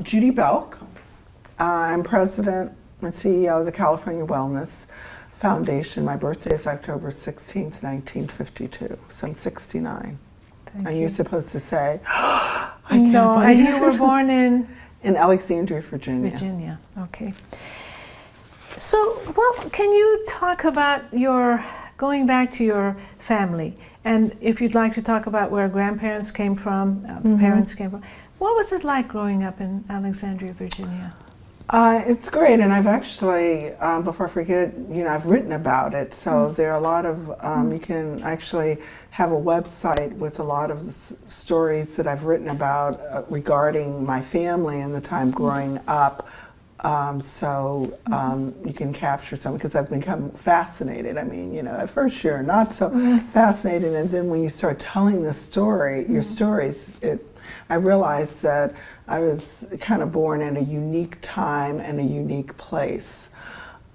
Judy Belk. I'm president and CEO of the California Wellness Foundation. My birthday is October 16th, 1952, so I'm 69. And you're supposed to say, I can't No, believe and you were born in? In Alexandria, Virginia. Virginia, okay. So, well, can you talk about going back to your family, and if you'd like to talk about where grandparents came from, parents came from, what was it like growing up in Alexandria, Virginia? It's great, and I've actually, before I forget, I've written about it, so there are a lot of, you can actually have a website with a lot of the stories that I've written about regarding my family and the time growing up, you can capture some, because I've become fascinated. I mean, at first you're not so fascinated, and then when you start telling the story, your stories, I realized that I was kind of born in a unique time and a unique place.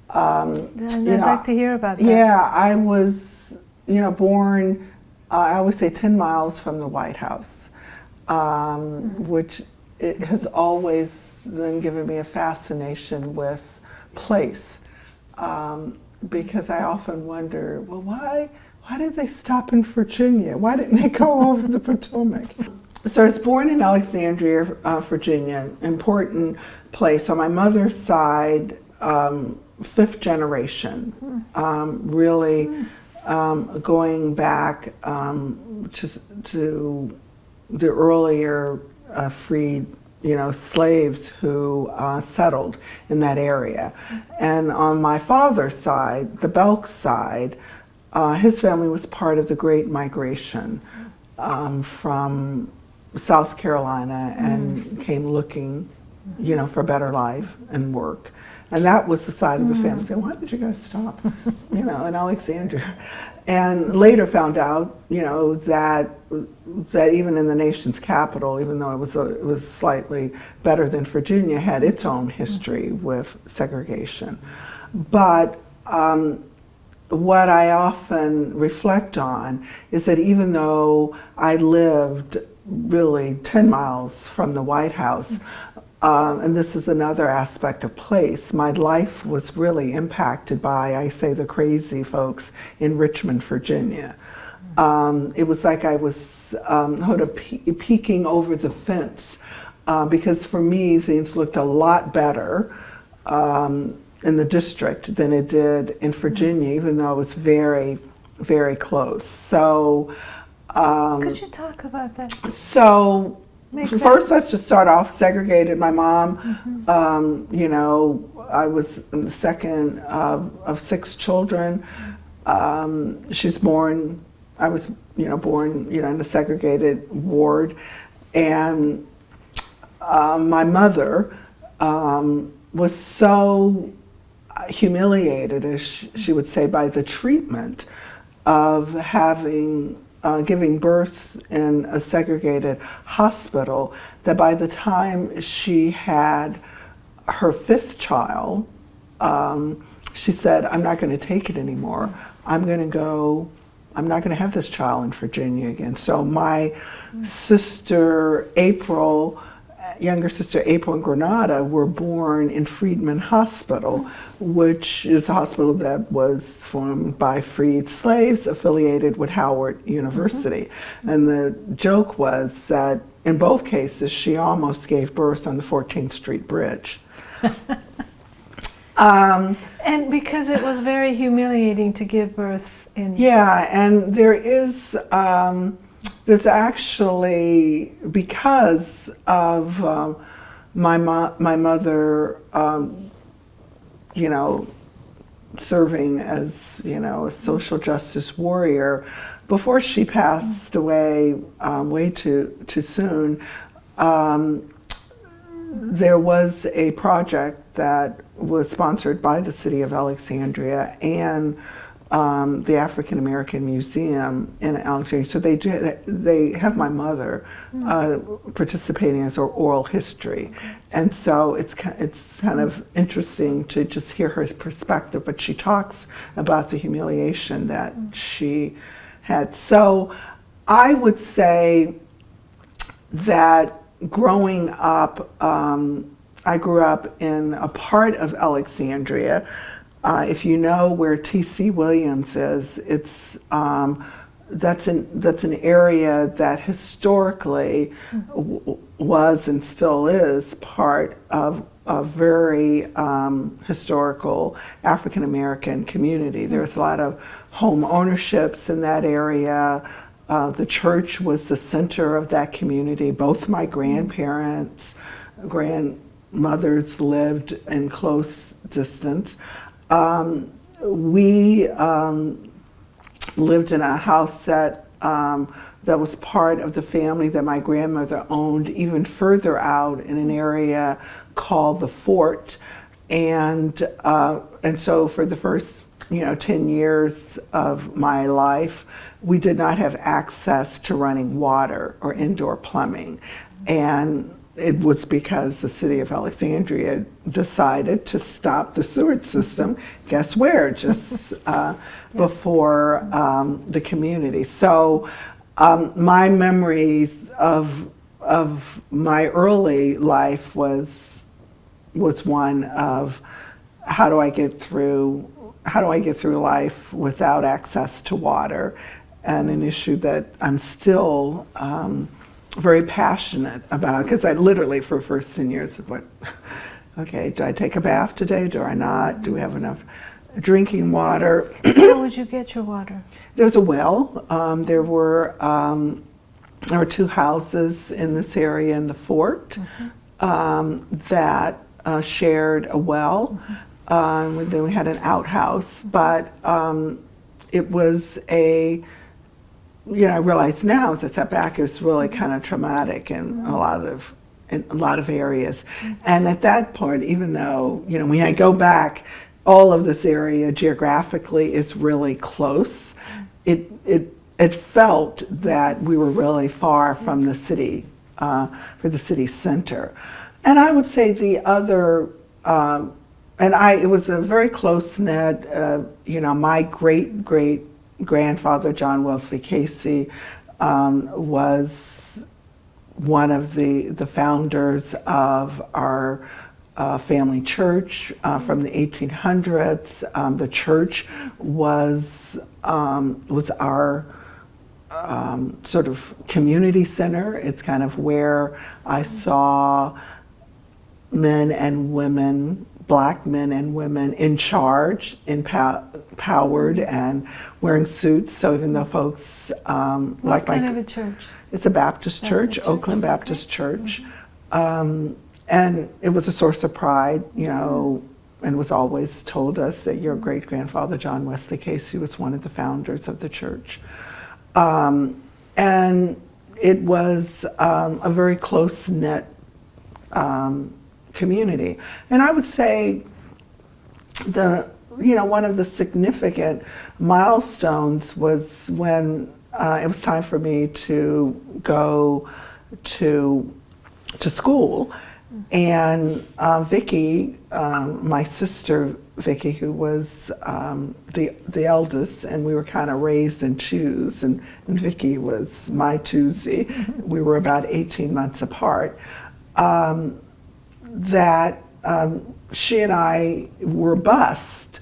I'd like to hear about that. Yeah, I was, born, I always say 10 miles from the White House, which it has always then given me a fascination with place, because I often wonder, well, why did they stop in Virginia? Why didn't they go over the Potomac? So I was born in Alexandria, Virginia, important place. On my mother's side, 5th generation, really going back to the earlier freed, slaves who settled in that area. And on my father's side, the Belk side, his family was part of the Great Migration from South Carolina and came looking, for a better life and work. And that was the side of the family saying, why did you guys stop, in Alexandria? And later found out, that even in the nation's capital, even though it was slightly better than Virginia, had its own history with segregation. But what I often reflect on is that even though I lived really 10 miles from the White House, and this is another aspect of place, my life was really impacted by, I say, the crazy folks in Richmond, Virginia. It was like I was sort of peeking over the fence, because for me things looked a lot better in the district than it did in Virginia, even though it was very, very close. So could you talk about that? So first, let's just start off segregated. My mom, I was the second of 6 children. She's born, I was, born, in a segregated ward. And my mother was so humiliated, as she would say, by the treatment of giving birth in a segregated hospital, that by the time she had her 5th child, she said, I'm not going to take it anymore. I'm not going to have this child in Virginia again. So my sister April, younger sister April and Granada were born in Freedman Hospital, which is a hospital that was formed by freed slaves affiliated with Howard University. And the joke was that in both cases, she almost gave birth on the 14th Street Bridge. And because it was very humiliating to give birth in... Yeah, and there's actually, because of my mother, serving as, a social justice warrior, before she passed away way too soon, there was a project that was sponsored by the city of Alexandria and the African American Museum in Alexandria. So they have my mother participating as oral history, and so it's kind of interesting to just hear her perspective. But she talks about the humiliation that she had. So I would say that growing up, I grew up in a part of Alexandria. If you know where T.C. Williams is, that's an area that historically was and still is part of a very historical African American community. There's a lot of home ownerships in that area. The church was the center of that community. Both my grandparents, grandmothers lived in close distance. We lived in a house that was part of the family that my grandmother owned even further out in an area called the Fort. And so for the first 10 years of my life, we did not have access to running water or indoor plumbing. And it was because the city of Alexandria decided to stop the sewage system, guess where, just before the community. So my memories of my early life was one of how do I get through life without access to water, and an issue that I'm still very passionate about, because I literally, for the first 10 years, okay, do I take a bath today? Do I not? Do we have enough drinking water? Where would you get your water? There's a well. There were 2 houses in this area in the Fort that shared a well. Then we had an outhouse, but it was I realize now as I step back, it's really kind of traumatic in a lot of areas. And at that point, even though, when I go back, all of this area geographically is really close, it felt that we were really far from the city, for the city center. And I would say the other, it was a very close-knit, my great-grandfather, John Wesley Casey, was one of the founders of our family church from the 1800s. The church was our sort of community center. It's kind of where I saw men and women, black men and women in charge, empowered and wearing suits. So even though folks what kind of a church? It's a Baptist church, Oakland Baptist Church. And it was a source of pride, and was always told us that your great-grandfather, John Wesley Casey, was one of the founders of the church. And it was a very close-knit community. And I would say one of the significant milestones was when it was time for me to go to school. And Vicki, my sister Vicki, who was the eldest, and we were kind of raised in twos, and Vicki was my twosy. We were about 18 months apart. That she and I were bused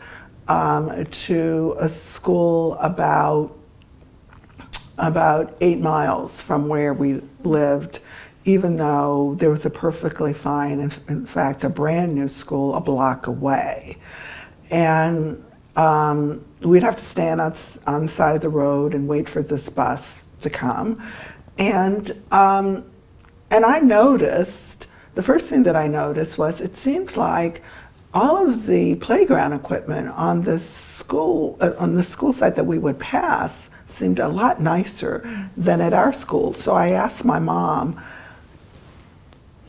to a school about 8 miles from where we lived, even though there was a perfectly fine, in fact, a brand new school a block away. And we'd have to stand on the side of the road and wait for this bus to come. And I noticed, the first thing that I noticed was it seemed like all of the playground equipment on the school site that we would pass seemed a lot nicer than at our school. So I asked my mom,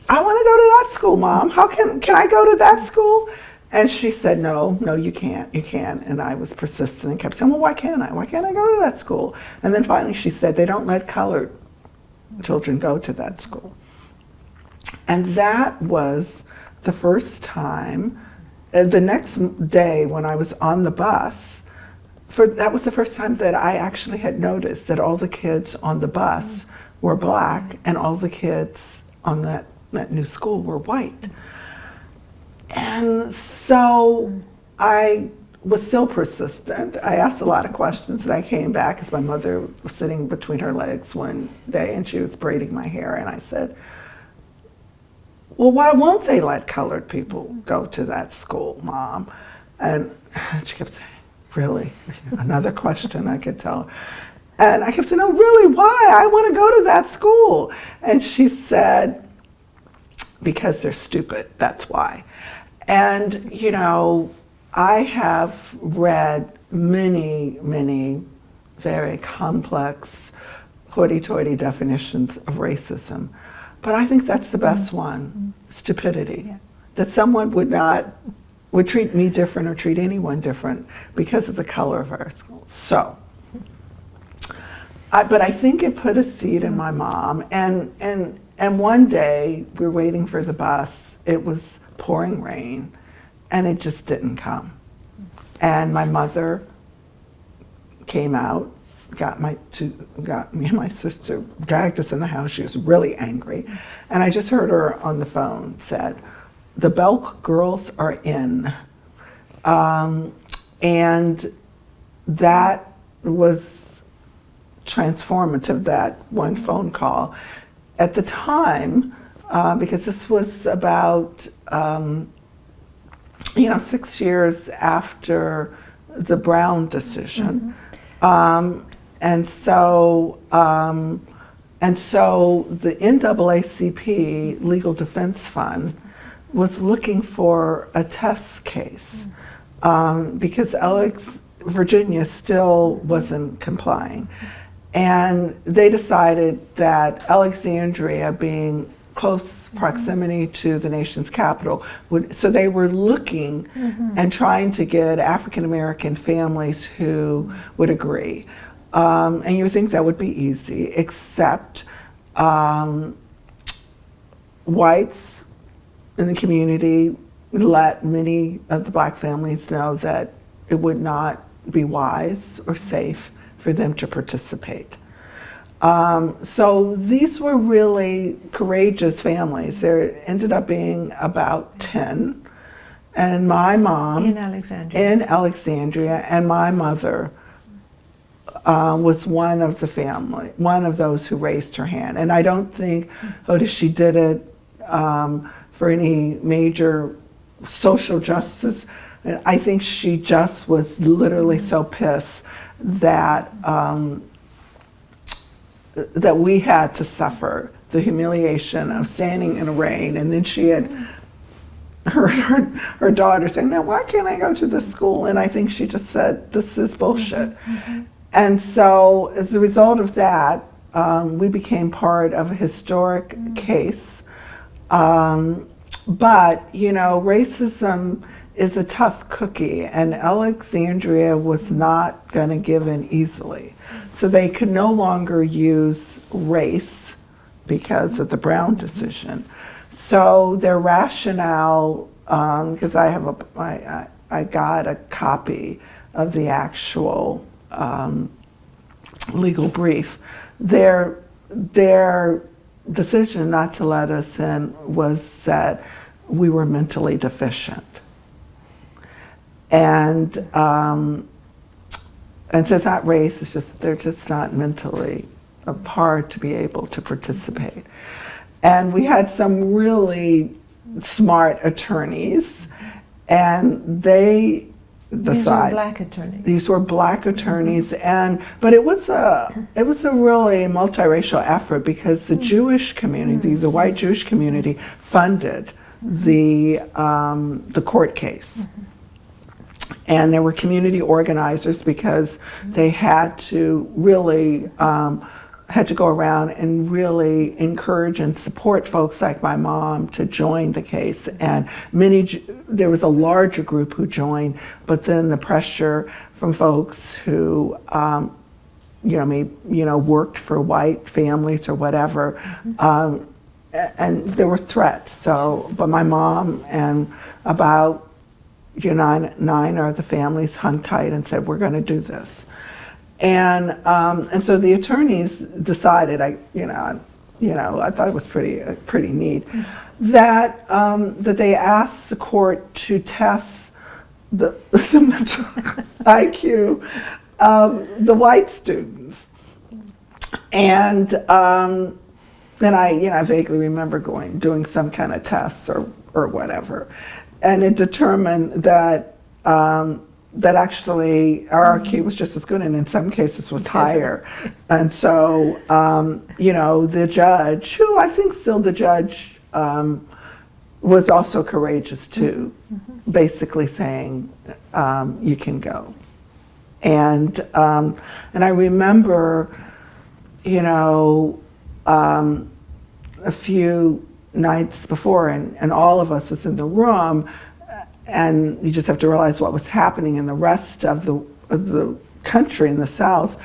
I want to go to that school, Mom. How can I go to that school? And she said, no, you can't. And I was persistent and kept saying, well, why can't I? Why can't I go to that school? And then finally she said, they don't let colored children go to that school. And that was the first time, the next day when I was on the bus, that was the first time that I actually had noticed that all the kids on the bus were black and all the kids on that new school were white. And so I was still persistent. I asked a lot of questions, and I came back as my mother was sitting between her legs one day and she was braiding my hair, and I said, well, why won't they let colored people go to that school, Mom? And she kept saying, really? Another question, I could tell. And I kept saying, oh, really, why? I want to go to that school. And she said, because they're stupid, that's why. And, you know, I have read many, many very complex, hoity-toity definitions of racism, but I think that's the best one, stupidity. Yeah. That someone would treat me different or treat anyone different because of the color of our school. So, but I think it put a seed in my mom, and one day we were waiting for the bus. It was pouring rain, and it just didn't come. And my mother came out, got me and my sister, dragged us in the house. She was really angry, and I just heard her on the phone said, "The Belk girls are in," and that was transformative. That one phone call, at the time, because this was about 6 years after the Brown decision. And so the NAACP Legal Defense Fund was looking for a test case because Virginia still wasn't complying. And they decided that Alexandria, being close proximity to the nation's capital, so they were looking and trying to get African American families who would agree. And you would think that would be easy, except whites in the community let many of the black families know that it would not be wise or safe for them to participate. So these were really courageous families. There ended up being about 10. And my mom in Alexandria, and my mother was one of the family, one of those who raised her hand. And I don't think, she did it for any major social justice. I think she just was literally so pissed that that we had to suffer the humiliation of standing in the rain, and then she had her daughter saying, "Now, why can't I go to this school?" And I think she just said, "This is bullshit." And so, as a result of that, we became part of a historic case. But racism is a tough cookie, and Alexandria was not going to give in easily. So they could no longer use race because of the Brown decision. So their rationale, because I got a copy of the actual legal brief, their decision not to let us in was that we were mentally deficient. And so it's not race, it's just they're just not mentally apart to be able to participate. And we had some really smart attorneys, and they decided. These were black attorneys. These were black attorneys, but it was a really multiracial effort because the Jewish community, the white Jewish community, funded the court case. And there were community organizers because they had to really go around and really encourage and support folks like my mom to join the case. And there was a larger group who joined, but then the pressure from folks who worked for white families or whatever, and there were threats. So, but my mom and about nine of the families hung tight and said, "We're going to do this." And so the attorneys decided, I thought it was pretty neat, that they asked the court to test the mental IQ of the white students. And then I vaguely remember doing some kind of tests or whatever. And it determined that that actually our IQ was just as good, and in some cases was higher. And so, the judge, who I think still the judge, was also courageous too, basically saying, you can go. And I remember, a few nights before, and all of us was in the room, and you just have to realize what was happening in the rest of the country in the South.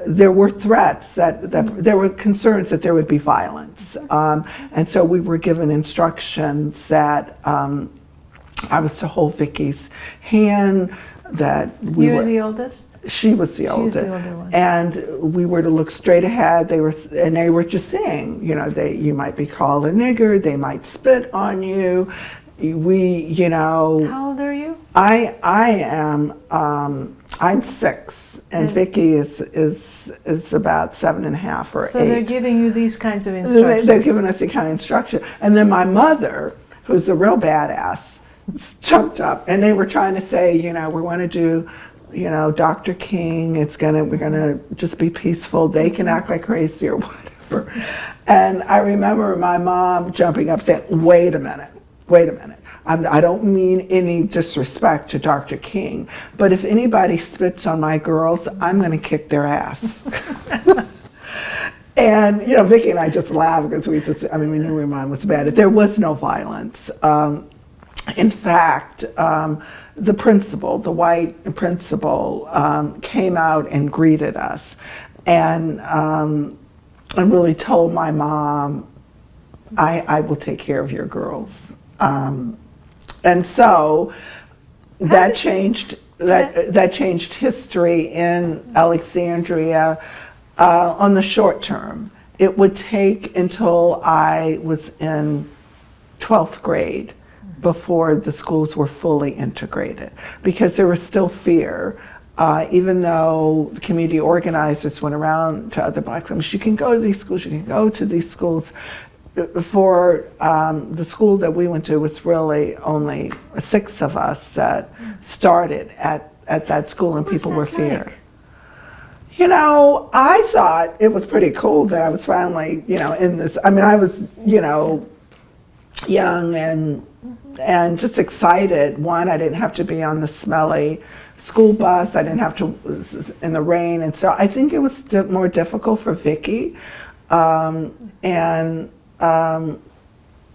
There were threats that there were concerns that there would be violence, and so we were given instructions that I was to hold Vicky's hand. That we You're were the oldest? She was the oldest. She's the older one. And we were to look straight ahead. They were just saying, you might be called a nigger, they might spit on you. How old are you? I am, I'm 6, and Vicky is about 7.5 or 8. So they're giving you these kinds of instructions. They're giving us the kind of instruction. And then my mother, who's a real badass, jumped up, and they were trying to say, we want to do, Dr. King, we're gonna just be peaceful. They can act like crazy or whatever. And I remember my mom jumping up saying, wait a minute. I don't mean any disrespect to Dr. King, but if anybody spits on my girls, I'm gonna kick their ass. And, Vicki and I just laughed because we knew my mom was bad. There was no violence. In fact, the white principal, came out and greeted us, and really told my mom, I will take care of your girls. And so that changed history in Alexandria on the short term. It would take until I was in 12th grade before the schools were fully integrated, because there was still fear. Even though the community organizers went around to other black families, you can go to these schools, you can go to these schools. For the school that we went to was really only 6 of us that started at that school, and people were feared. I thought it was pretty cool that I was finally, in this. I was, young and just excited. One, I didn't have to be on the smelly school bus. I didn't have to in the rain, and so I think it was more difficult for Vicki. And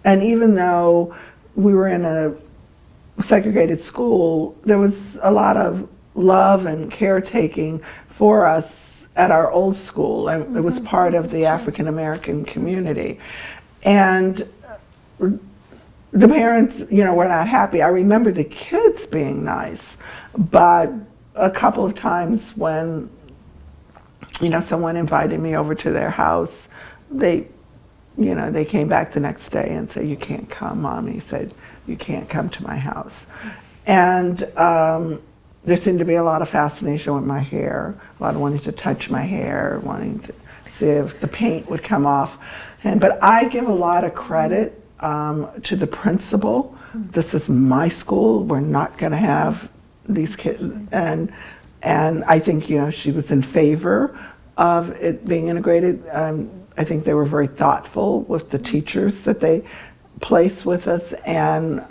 even though we were in a segregated school, there was a lot of love and caretaking for us at our old school, and it was part of the African American community. And the parents, were not happy. I remember the kids being nice, but a couple of times when, someone invited me over to their house, they came back the next day and said, you can't come, Mommy said, you can't come to my house. And there seemed to be a lot of fascination with my hair, a lot of wanting to touch my hair, wanting to see if the paint would come off. But I give a lot of credit to the principal. This is my school. We're not going to have these kids. And I think, she was in favor of it being integrated. I think they were very thoughtful with the teachers that they placed with us, and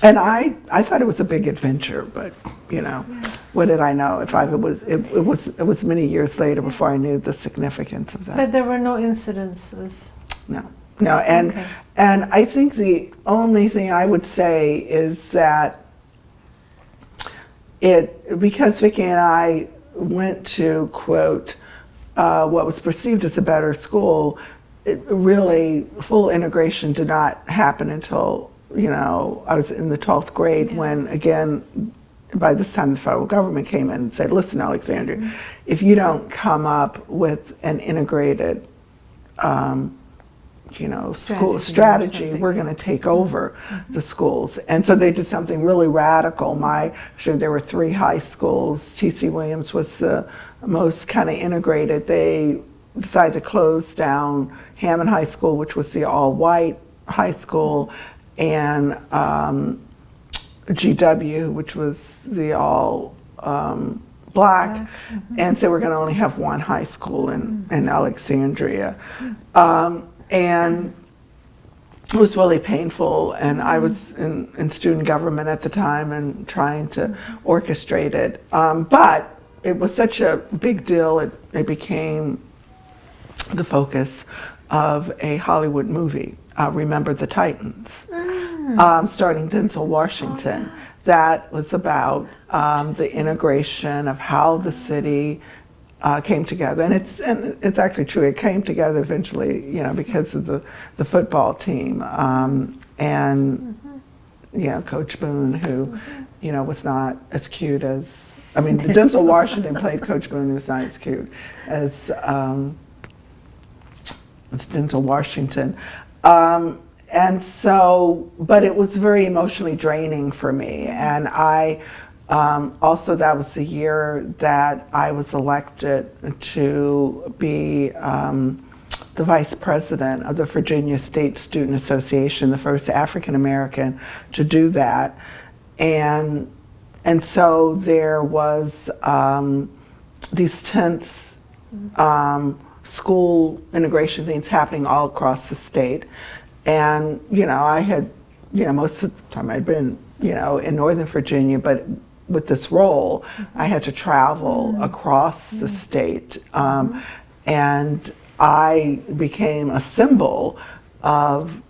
I thought it was a big adventure. But what did I know? It was many years later before I knew the significance of that. But there were no incidences. No, and I think the only thing I would say is that because Vicki and I went to, quote, what was perceived as a better school, really full integration did not happen until, I was in the 12th grade, when, again, by this time the federal government came in and said, listen, Alexandria, if you don't come up with an integrated school strategy. We're going to take over the schools. And so they did something really radical. There were 3 high schools. T.C. Williams was the most kind of integrated. They decided to close down Hammond High School, which was the all-white high school, and GW, which was the all black, and so we're going to only have 1 high school in Alexandria. And it was really painful, and I was in student government at the time and trying to orchestrate it. But it was such a big deal, it became the focus of a Hollywood movie, Remember the Titans, starring Denzel Washington. That was about the integration of how the city came together, and it's actually true. It came together eventually, because of the football team, and Coach Boone, who was not as cute as Denzel Washington played Coach Boone, who was not as cute as Denzel Washington. And so, but it was very emotionally draining for me. And I, also that was the year that I was elected to be the vice president of the Virginia State Student Association, the first African American to do that. And so there was these tense school integration things happening all across the state. And, I had, most of the time I'd been, in Northern Virginia, but with this role, I had to travel across the state. And I became a symbol of,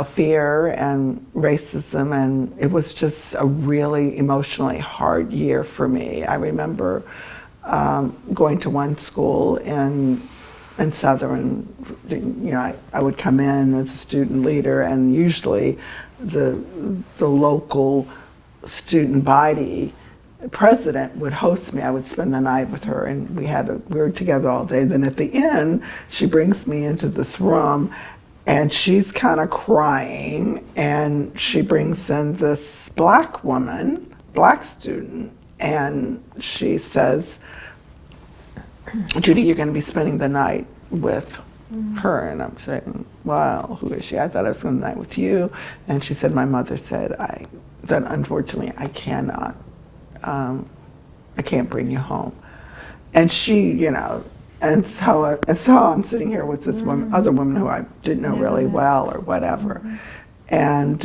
fear and racism, and it was just a really emotionally hard year for me. I remember going to one school in Southern, I would come in as a student leader, and usually the local student body president would host me. I would spend the night with her, and we were together all day. Then at the end, she brings me into this room, and she's kind of crying, and she brings in this black student, and she says, "Judy, you're going to be spending the night with her." And I'm saying, "Well, who is she?" "I thought I was going to night with you." And she said, "My mother said that unfortunately I cannot, I can't bring you home." And she, and so I'm sitting here with this other woman who I didn't know really well or whatever. And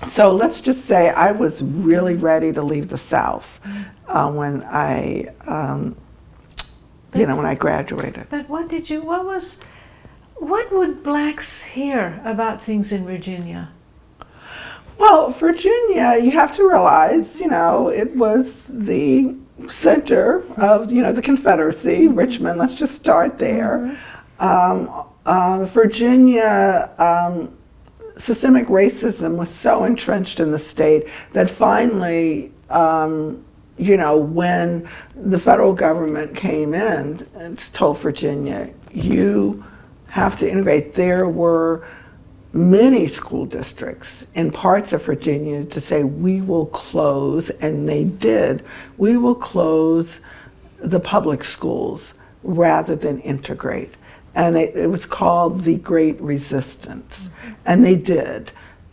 so let's just say I was really ready to leave the South when I, when I graduated. But what would blacks hear about things in Virginia? Well, Virginia, you have to realize, it was the center of, the Confederacy, Richmond, let's just start there. Virginia, systemic racism was so entrenched in the state that finally, when the federal government came in and told Virginia, you have to integrate, there were many school districts in parts of Virginia to say, we will close, and they did. We will close the public schools rather than integrate. And it was called the Great Resistance. And they did.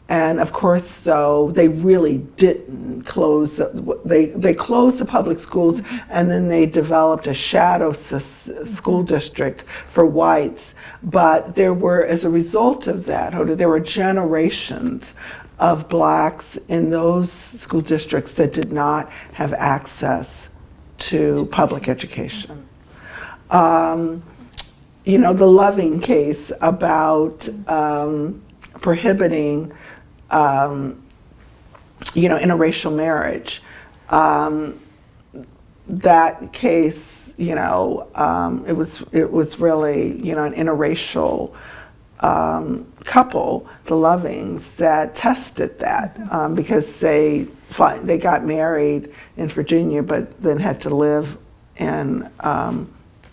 And of course, so they really didn't close. They closed the public schools, and then they developed a shadow school district for whites. But there were, as a result of that, there were generations of blacks in those school districts that did not have access to public education. The Loving case about prohibiting interracial marriage. That case, it was really, an interracial couple, the Lovings, that tested that because they got married in Virginia, but then had to live in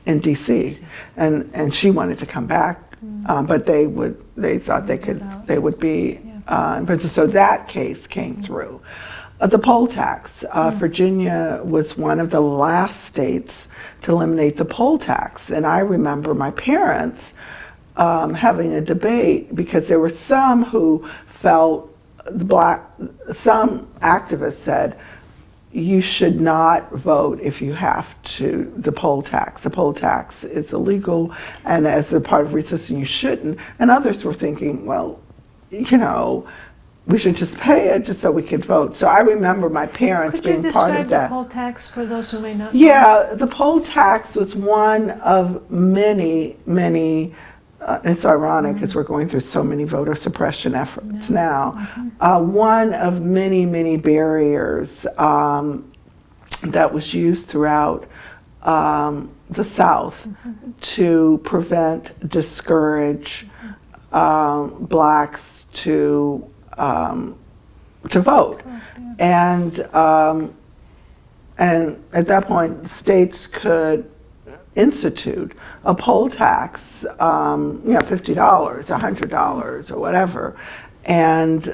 in D.C. and she wanted to come back, but they thought they would be in prison. So that case came through. The poll tax. Virginia was one of the last states to eliminate the poll tax, and I remember my parents having a debate because there were some who felt some activists said you should not vote if you have to, the poll tax. The poll tax is illegal, and as a part of resistance you shouldn't. And others were thinking, well, you know, we should just pay it just so we could vote. So I remember my parents being part of that. Could you describe the poll tax for those who may not know? Yeah, the poll tax was one of many, it's ironic because we're going through so many voter suppression efforts now. One of many barriers that was used throughout the South to prevent, discourage blacks to vote. And at that point, states could institute a poll tax, $50, $100, or whatever, and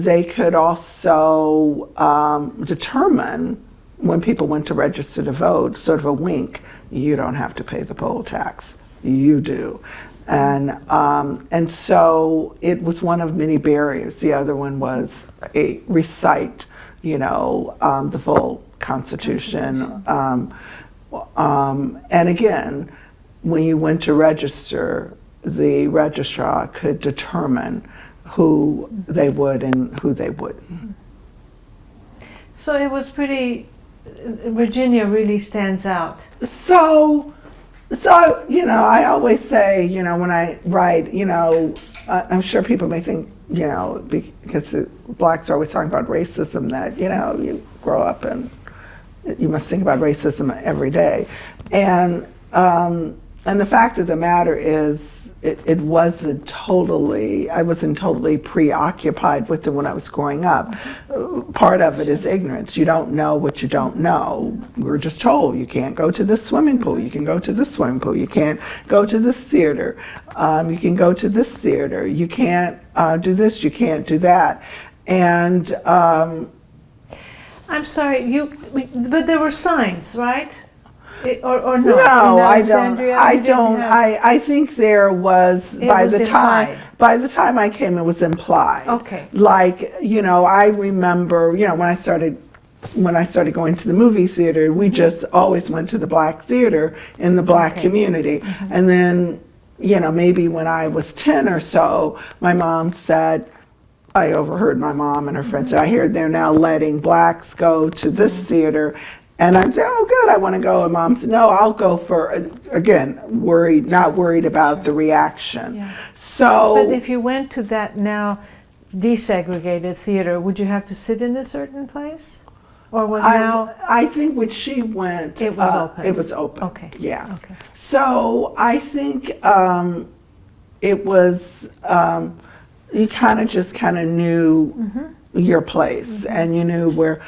they could also determine when people went to register to vote, sort of a wink, you don't have to pay the poll tax, you do. And so it was one of many barriers. The other one was recite, the full Constitution. And again, when you went to register, the registrar could determine who they would and who they wouldn't. So it was Virginia really stands out. So, I always say, when I write, I'm sure people may think, because blacks are always talking about racism, that, you grow up and you must think about racism every day. And the fact of the matter is, I wasn't totally preoccupied with it when I was growing up. Part of it is ignorance. You don't know what you don't know. We're just told you can't go to this swimming pool. You can go to this swimming pool. You can't go to this theater. You can go to this theater. You can't do this. You can't do that. And I'm sorry, but there were signs, right? Or no? No, I don't. I think there was by the time I came, it was implied. Okay. Like, I remember, when I started going to the movie theater, we just always went to the black theater in the black community. And then, maybe when I was 10 or so, my mom said, I overheard my mom and her friends say, I hear they're now letting blacks go to this theater. And I'd say, oh, good, I want to go. And Mom said, no, I'll go for, again, not worried about the reaction. Yeah. So. But if you went to that now desegregated theater, would you have to sit in a certain place? Or was I think when she went. It was open. It was open. Okay. Yeah. Okay. So I think it was, you kind of knew your place, and you knew where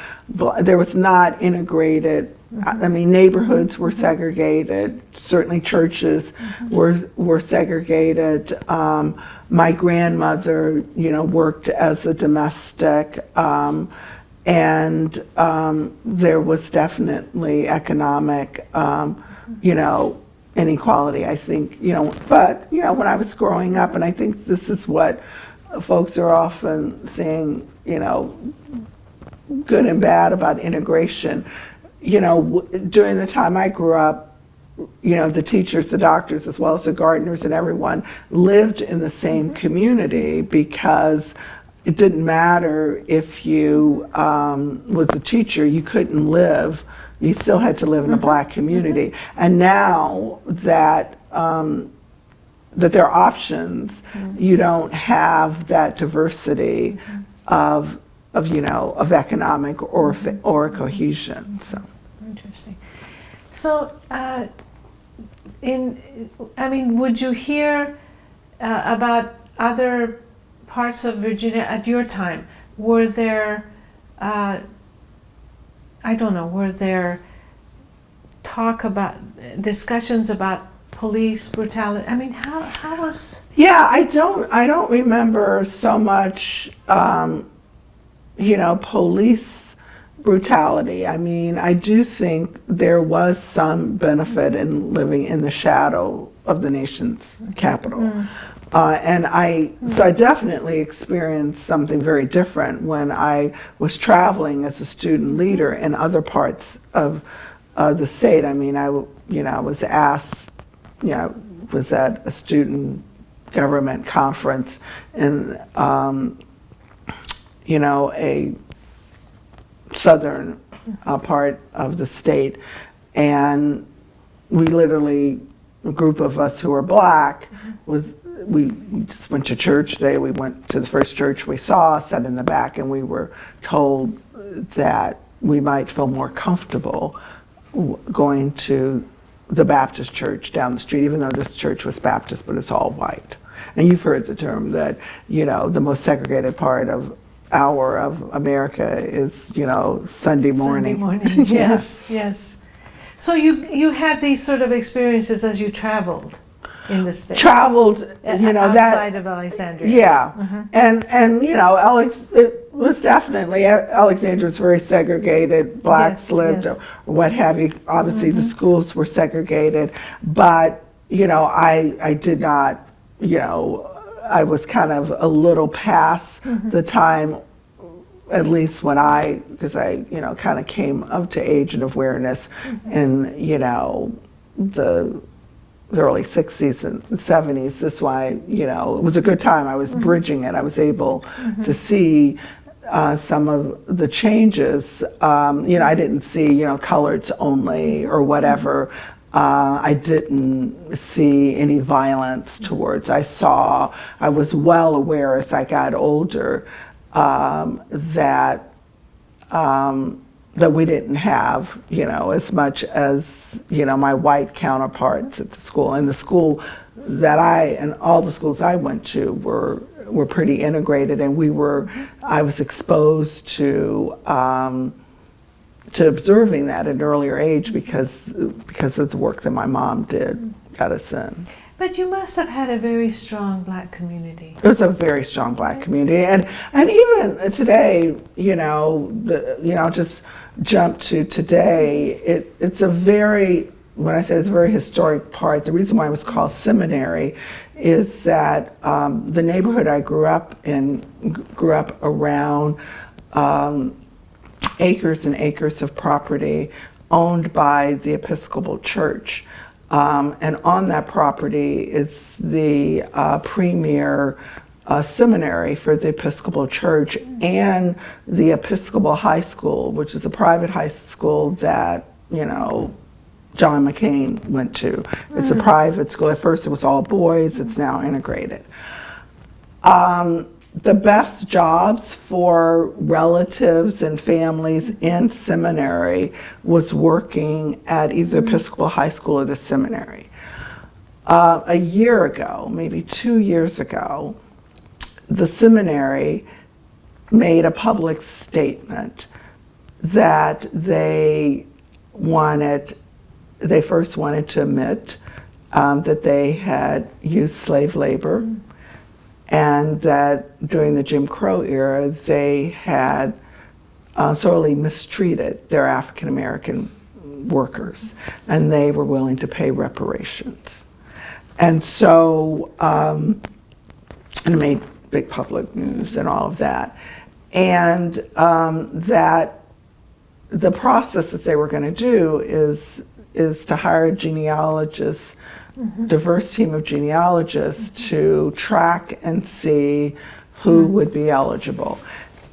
there was not integrated. I mean, neighborhoods were segregated. Certainly, churches were segregated. My grandmother, worked as a domestic, and there was definitely economic, inequality. I think, But when I was growing up, and I think this is what folks are often saying, good and bad about integration. During the time I grew up, the teachers, the doctors, as well as the gardeners and everyone lived in the same community, because it didn't matter if you was a teacher, you couldn't live, you still had to live in a black community. And now that there are options, you don't have that diversity of economic or cohesion. So interesting. So, would you hear about other parts of Virginia at your time? Were there, were there talk about discussions about police brutality? I mean, how was? Yeah, I don't remember so much, police brutality. I mean, I do think there was some benefit in living in the shadow of the nation's capital. So I definitely experienced something very different when I was traveling as a student leader in other parts of the state. I mean, I was asked, was at a student government conference in, a southern part of the state, and we literally, a group of us who were black, we just went to church today. We went to the first church we saw, sat in the back, and we were told that we might feel more comfortable going to the Baptist church down the street, even though this church was Baptist, but it's all white. And you've heard the term that, the most segregated part of America is, Sunday morning. Sunday morning, yes, yes. So you had these sort of experiences as you traveled in the state? Traveled, outside of Alexandria. Yeah, and it was definitely, Alexandria was very segregated, blacks lived, or what have you. Obviously the schools were segregated, but, I did not, I was kind of a little past the time, at least when because I kind of came up to age and awareness in, the early 60s and 70s. That's why, it was a good time. I was bridging it. I was able to see some of the changes. I didn't see, coloreds only or whatever. I didn't see any violence towards. I was well aware as I got older that we didn't have, as much as, my white counterparts at the school. And the school that and all the schools I went to were pretty integrated, and I was exposed to observing that at an earlier age because of the work that my mom did, got us in. But you must have had a very strong black community. It was a very strong black community, and even today, just jump to today. It's a very, when I say it's a very historic part. The reason why it was called seminary is that the neighborhood I grew up around acres and acres of property owned by the Episcopal Church. And on that property is the premier seminary for the Episcopal Church and the Episcopal High School, which is a private high school that, John McCain went to. It's a private school. At first it was all boys. It's now integrated. The best jobs for relatives and families in seminary was working at either Episcopal High School or the seminary. A year ago, maybe 2 years ago, the seminary made a public statement that they first wanted to admit that they had used slave labor, and that during the Jim Crow era, they had sorely mistreated their African American workers, and they were willing to pay reparations. And so, and it made big public news and all of that. And that the process that they were going to do is to hire genealogists, diverse team of genealogists to track and see who would be eligible.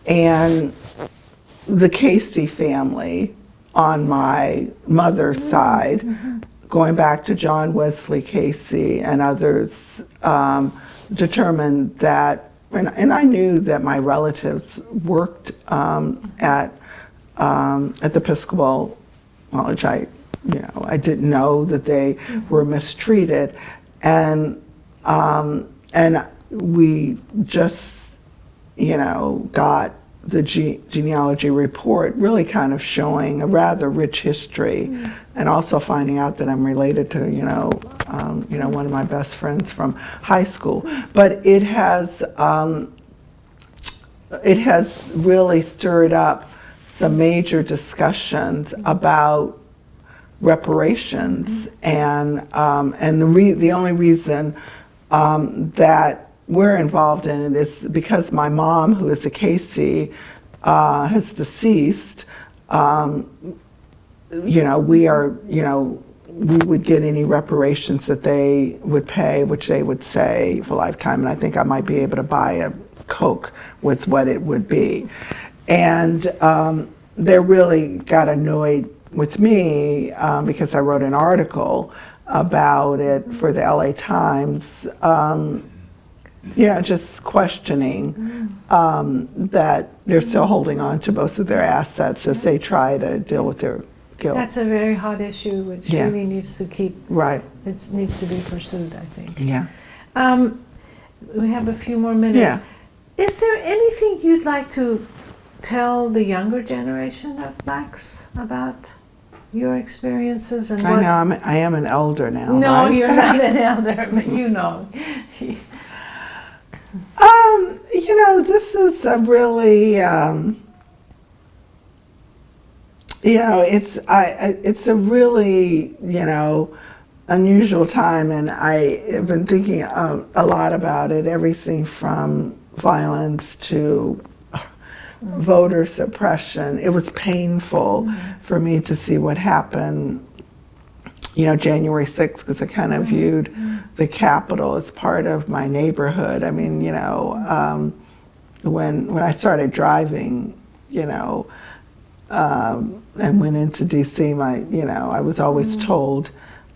And the Casey family on my mother's side, going back to John Wesley Casey and others, determined that, and I knew that my relatives worked at the Episcopal College. I didn't know that they were mistreated, and we just, got the genealogy report, really kind of showing a rather rich history, and also finding out that I'm related to, one of my best friends from high school. But it has really stirred up some major discussions about reparations, and the only reason that we're involved in it is because my mom, who is a Casey, has deceased. We would get any reparations that they would pay, which they would say for lifetime, and I think I might be able to buy a Coke with what it would be. And they really got annoyed with me because I wrote an article about it for the LA Times, just questioning that they're still holding on to most of their assets as they try to deal with their guilt. That's a very hot issue, which really needs to it needs to be pursued, I think. Yeah. We have a few more minutes. Yeah. Is there anything you'd like to tell the younger generation of Blacks about your experiences and what? I know, I am an elder now. No, right? you're not an elder, but you know. This is a really, it's a really, unusual time, and I have been thinking a lot about it, everything from violence to voter suppression. It was painful for me to see what happened, January 6th, because I kind of viewed the Capitol as part of my neighborhood. I mean, when I started driving, and went into DC, I was always told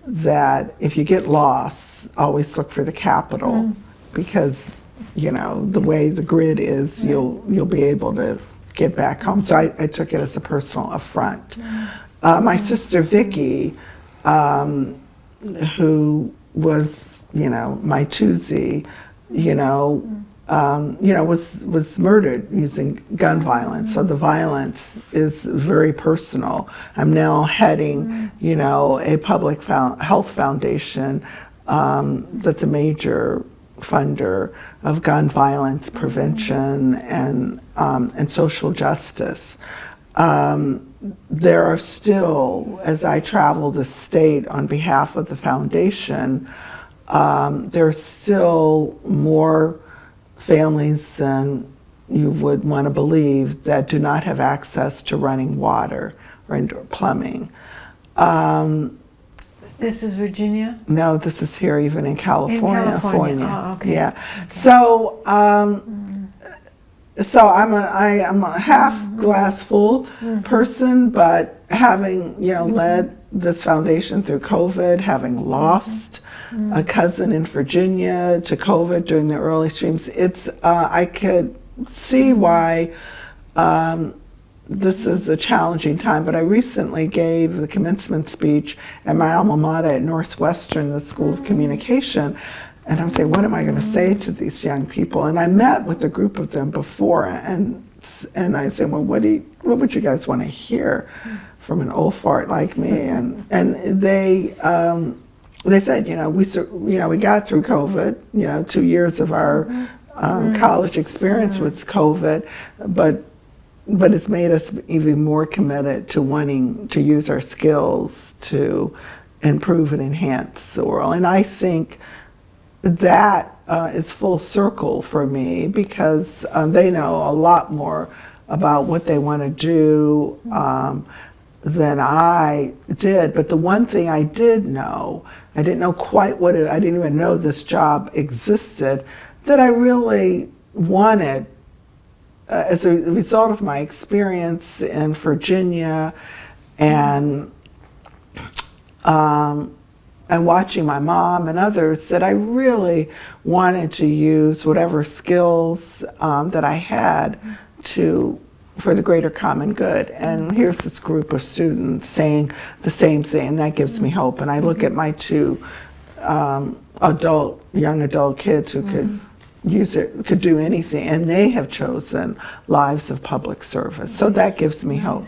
that if you get lost, always look for the Capitol, because the way the grid is, you'll be able to get back home. So I took it as a personal affront. My sister Vicky, who was my Tuesday, was murdered using gun violence. So the violence is very personal. I'm now heading, a public health foundation that's a major funder of gun violence prevention and social justice. There are still, as I travel the state on behalf of the foundation, there's still more families than you would want to believe that do not have access to running water or indoor plumbing. This is Virginia? No, this is here even in California. In California. Oh, okay. Yeah. Okay. So I'm a half glass full person, but having led this foundation through COVID, having lost a cousin in Virginia to COVID during the early streams, it's I could see why this is a challenging time. But I recently gave the commencement speech at my alma mater at Northwestern, the School of Communication. And I'm saying, what am I going to say to these young people? And I met with a group of them before, and I said, well, what would you guys want to hear from an old fart like me? And they said, we got through COVID. 2 years of our college experience was COVID, but it's made us even more committed to wanting to use our skills to improve and enhance the world. And I think that is full circle for me, because they know a lot more about what they want to do than I did. But the one thing I did know, I didn't know quite I didn't even know this job existed, that I really wanted, as a result of my experience in Virginia and watching my mom and others, that I really wanted to use whatever skills that I had for the greater common good. And here's this group of students saying the same thing, and that gives me hope. And I look at my two young adult kids who could use it, could do anything, and they have chosen lives of public service. So that gives me hope.